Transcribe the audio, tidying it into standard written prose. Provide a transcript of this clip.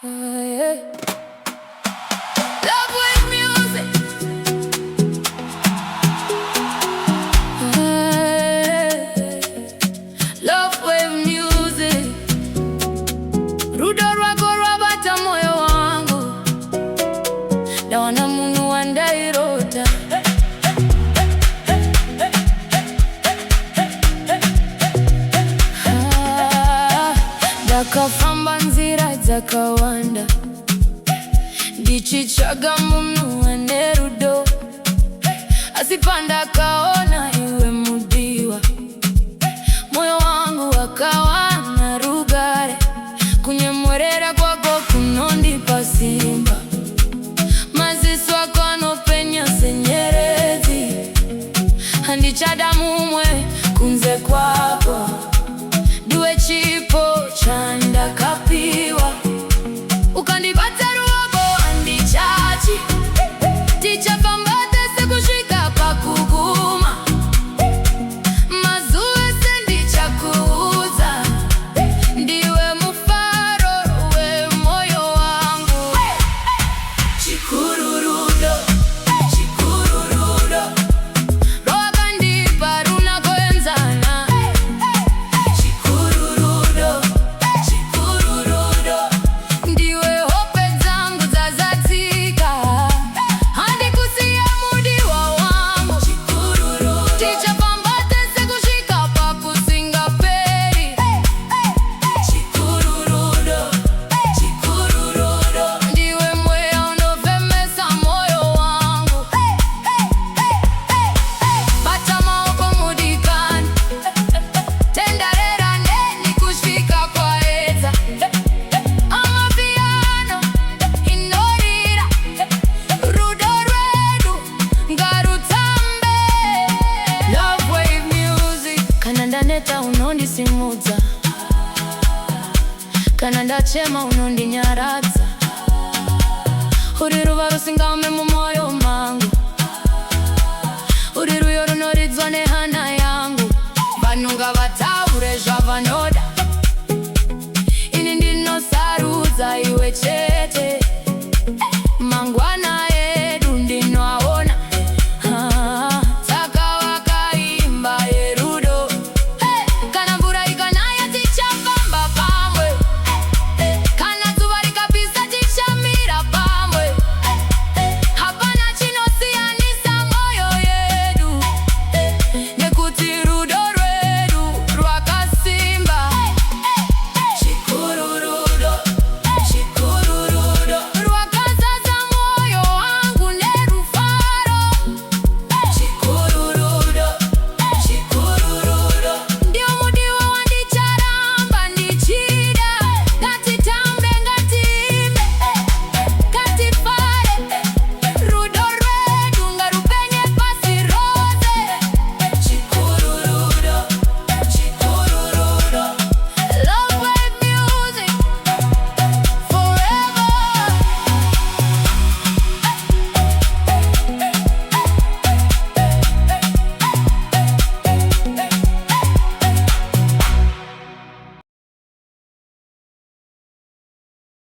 Yeah. Love with music. Love with music. Rudo rwako rwabata moyo wangu, ndaona munhu wandairota. Ndakafamba nzira dzakawanda, ndichitsvaga munhu ane rudo, asi pandakaona iwe mudiwa, moyo wangu wakawana rugare. Kunyemwerera kwako kunondipa simba, maziso ako anopenya senyerezi. Handichada mumwe kunze kwako, ndiwe chipo chandakapiwa. Ukandibata ruoko handichachi, tichafamba tese kusvika pakuguma. Mazuva ese ndichakuudza, ndiwe mufaro wemoyo wangu. Chikururudo, chikururudo, rwakandipa runakoenzana. Chikururudo, chikururudo, ndiwe hope dzangu dzazatika. Handikusiya mudiwa wangu. Chikururudo, tichafamba tese kusvika pakusingaperi. Chikururudo, chikururudo, ndiwe mweya unofemesa moyo wangu. Bata maoko mudikani, tenderera ndeni kusvika kwaedza. Amapiano inorira, rudo rwedu ngarutambe. Love wave music. Kana ndaneta unondisimudza, kana ndachema unondinyaradza. Uri ruva rusingame mumoyo mangu, uri ruyo runoridzwa nehana yangu. Vanhu ngavataure zvavanoda, ini ndinosarudza iwe chete.